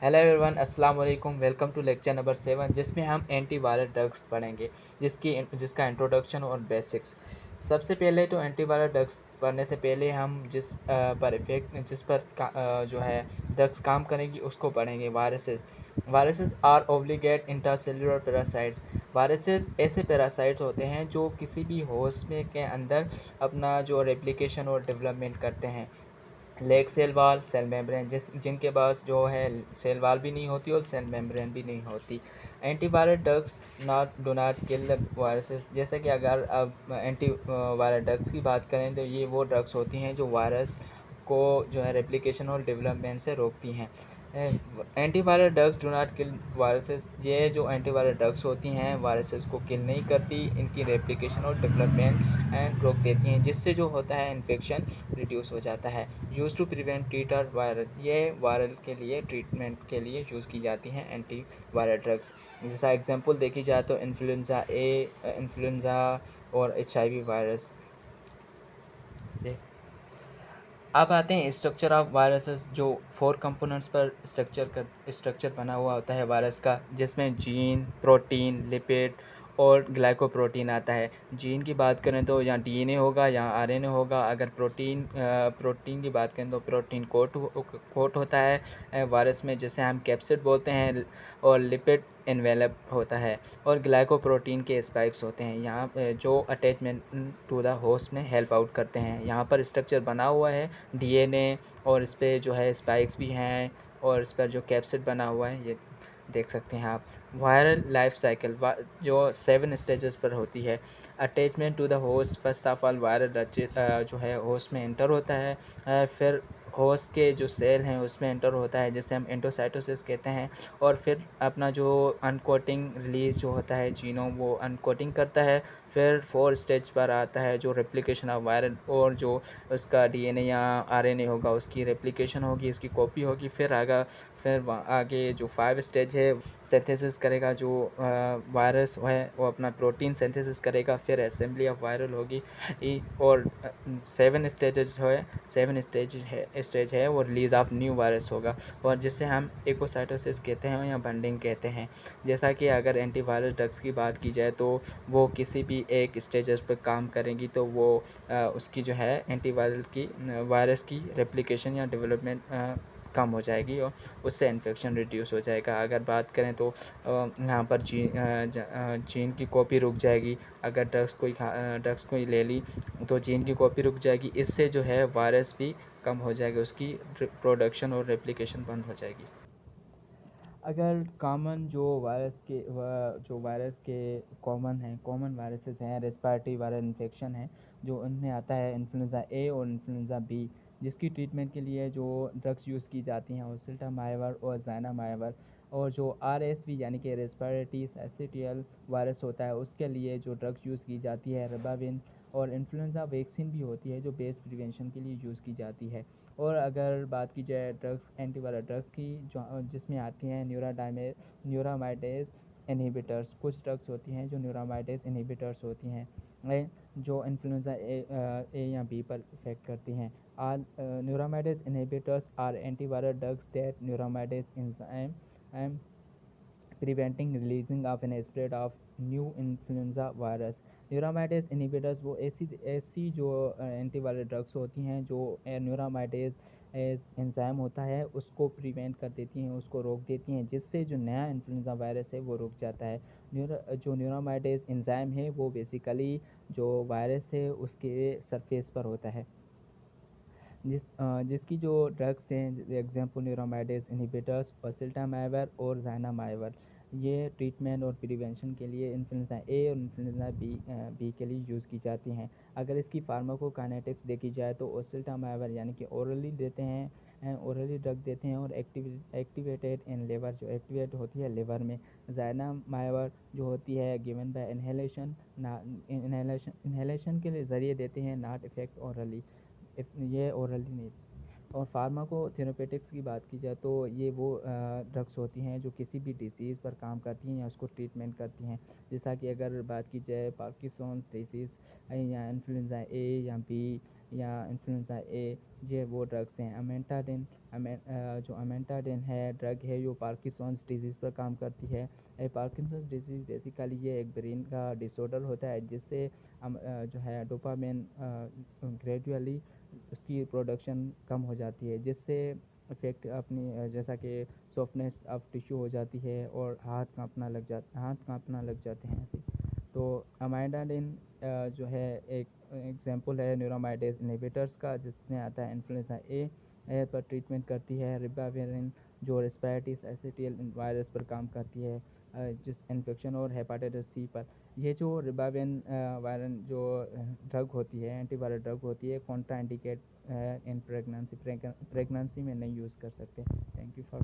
Hello everyone, अस्सलाम वालेकुम। Welcome to lecture number 7, जिसमें हम एंटीवायरल ड्रग्स पढ़ेंगे, जिसका इंट्रोडक्शन और बेसिक्स। सबसे पहले तो एंटीवायरल ड्रग्स पढ़ने से पहले हम जिस पर जो है ड्रग्स काम करेंगी उसको पढ़ेंगे। Viruses are obligate intracellular parasites. Viruses ऐसे पैरासाइट्स होते हैं जो किसी भी होस्ट में के अंदर अपना जो रेप्लिकेशन और डेवलपमेंट करते हैं। Lack cell wall, cell membrane, जिनके पास जो है सेल वाल भी नहीं होती और सेल मेम्ब्रेन भी नहीं होती। Antiviral drugs not kill viruses. जैसे कि अगर अब एंटी वायरल ड्रग्स की बात करें तो ये वो ड्रग्स होती हैं जो वायरस को जो है रेप्लिकेशन और डेवलपमेंट से रोकती हैं। Antiviral drugs do not kill viruses. ये जो एंटीवायरल ड्रग्स होती हैं वायरसेस को किल नहीं करती, इनकी रेप्लिकेशन और डेवलपमेंट एंड रोक देती हैं, जिससे जो होता है इन्फेक्शन रिड्यूस हो जाता है। Use to prevent treat or viral. ये वायरल के लिए ट्रीटमेंट के लिए यूज़ की जाती हैं एंटी वायरल ड्रग्स। जैसा एग्जांपल देखी जाए तो इन्फ्लुएंज़ा और HIV वायरस। अब आते हैं स्ट्रक्चर ऑफ वायरसेस। जो 4 कंपोनेंट्स पर स्ट्रक्चर बना हुआ होता है वायरस का, जिसमें जीन, प्रोटीन, लिपिड और ग्लाइकोप्रोटीन आता है। जीन की बात करें तो यहाँ DNA होगा, यहाँ RNA होगा। अगर प्रोटीन की बात करें तो प्रोटीन कोट होता है वायरस में, जिसे हम कैप्सिड बोलते हैं। और लिपिड एनवेलप होता है। और ग्लाइकोप्रोटीन के स्पाइक्स होते हैं, यहाँ पे जो अटैचमेंट टू द होस्ट में हेल्प आउट करते हैं। यहाँ पर स्ट्रक्चर बना हुआ है DNA, और इस पर जो है स्पाइक्स भी हैं, और इस पर जो कैप्सिड बना हुआ है ये देख सकते हैं आप। वायरल लाइफ साइकिल जो 7 स्टेजेस पर होती है। Attachment to the host. First of all viral जो है होस्ट में एंटर होता है, फिर होस्ट के जो सेल हैं उसमें एंटर होता है, जिसे हम एंडोसाइटोसिस कहते हैं। और फिर अपना जो अनकोटिंग रिलीज़ जो होता है जीनोम, वो अनकोटिंग करता है। फिर 4 स्टेज पर आता है जो रेप्लिकेशन ऑफ वायरल, और जो उसका DNA या RNA होगा उसकी रेप्लिकेशन होगी, इसकी कॉपी होगी। फिर आगे जो 5 स्टेज है सिंथेसिस करेगा, जो वायरस है वो अपना प्रोटीन सिंथेसिस करेगा। फिर असेंबली ऑफ वायरल होगी। और 7 स्टेज है वो रिलीज़ ऑफ न्यू वायरस होगा, और जिसे हम एकोसाइटोसिस कहते हैं या बंडिंग कहते हैं। जैसा कि अगर एंटीवायरल ड्रग्स की बात की जाए तो वो किसी भी एक स्टेजेस पर काम करेंगी, तो वो उसकी जो है एंटीवायरल की वायरस की रेप्लिकेशन या डेवलपमेंट कम हो जाएगी, और उससे इन्फेक्शन रिड्यूस हो जाएगा। अगर बात करें तो यहाँ पर जीन की कॉपी रुक जाएगी। अगर ड्रग्स कोई ले ली तो जीन की कॉपी रुक जाएगी। इससे जो है वायरस भी कम हो जाएगा, उसकी प्रोडक्शन और रेप्लिकेशन बंद हो जाएगी। अगर कॉमन जो वायरस के कॉमन वायरसेस हैं, रेस्पिरेटरी वायरल इन्फेक्शन है जो उनमें आता है इन्फ्लुएंजा ए और इन्फ्लुएंजा बी, जिसकी ट्रीटमेंट के लिए जो ड्रग्स यूज़ की जाती हैं ओसेल्टामाइवर और ज़ाइनामाइवर। और जो RSV यानी कि रेस्पिरेटरी सिंसिटियल वायरस होता है, उसके लिए जो ड्रग्स यूज़ की जाती है रिबाविन। और इन्फ्लुएंजा वैक्सीन भी होती है जो बेस प्रिवेंशन के लिए यूज़ की जाती है। और अगर बात की जाए ड्रग्स एंटीवायरल ड्रग्स की, जो जिसमें आती हैं न्यूरामाइडेज इनहिबिटर्स। कुछ ड्रग्स होती हैं जो न्यूरामाइडेज इनहिबिटर्स होती हैं, जो इन्फ्लुएंजा ए या बी पर इफेक्ट करती हैं। All neuraminidase inhibitors are antiviral drugs that neuraminidase enzyme preventing releasing of an spread of new influenza virus। Neuraminidase inhibitors वो ऐसी जो एंटीवायरल ड्रग्स होती हैं जो न्यूरामाइडेज एंजाइम होता है उसको प्रिवेंट कर देती हैं, उसको रोक देती हैं, जिससे जो नया इन्फ्लुएंजा वायरस है वो रुक जाता है। जो न्यूरामाइडेज एंजाइम है वो बेसिकली जो वायरस है उसके सरफेस पर होता है। जिसकी जो ड्रग्स हैं एग्जाम्पल न्यूरोमाइडेज इनहिबिटर्स, ओसेल्टामाइवर और ज़ाइनामाइवर। ये ट्रीटमेंट और प्रिवेंशन के लिए इन्फ्लुएंजा ए और इन्फ्लुएंजा बी के लिए यूज़ की जाती हैं। अगर इसकी फार्माकोकाइनेटिक्स देखी जाए तो ओसेल्टामाइवर यानी कि ओरली देते हैं, ओरली ड्रग देते हैं और एक्टिवेटेड इन लिवर, जो एक्टिवेट होती है लिवर में। ज़ाइनामाइवर जो होती है गिवन बाय इनहेलेशन, इनहेलेशन के ज़रिए देते हैं, नॉट इफेक्ट ओरली, ये ओरली नहीं। और फार्माकोथेरेपेटिक्स की बात की जाए तो ये वो ड्रग्स होती हैं जो किसी भी डिसीज़ पर काम करती हैं या उसको ट्रीटमेंट करती हैं। जैसा कि अगर बात की जाए पार्किंसंस डिसीज़ या इन्फ्लुएंजा ए या बी, या इन्फ्लुएंजा ए, ये वो ड्रग्स हैं। जो अमेंटाडिन है ड्रग है, जो पार्किंसंस डिजीज़ पर काम करती है। पार्किंसंस डिजीज़ बेसिकली ये एक ब्रेन का डिसऑर्डर होता है, जिससे जो है डोपामिन ग्रेजुअली उसकी प्रोडक्शन कम हो जाती है, जिससे इफ़ेक्ट अपनी जैसा कि सॉफ्टनेस ऑफ टिश्यू हो जाती है और हाथ काँपना लग जाते हैं ऐसे। तो अमाइडाडिन जो है एक एग्जांपल है न्यूरोमाइडेज इनहिबिटर्स का, जिसमें आता है इन्फ्लुएंजा ए पर ट्रीटमेंट करती है। रिबाविरिन जो रेस्पिरेटरी एसिटियल वायरस पर काम करती है, जिस इन्फेक्शन और हेपेटाइटिस सी पर। ये जो रिबाविन वायरन जो ड्रग होती है, एंटीवायरल ड्रग होती है, कॉन्ट्रा इंडिकेट इन प्रेगनेंसी में नहीं यूज़ कर सकते। Thank you for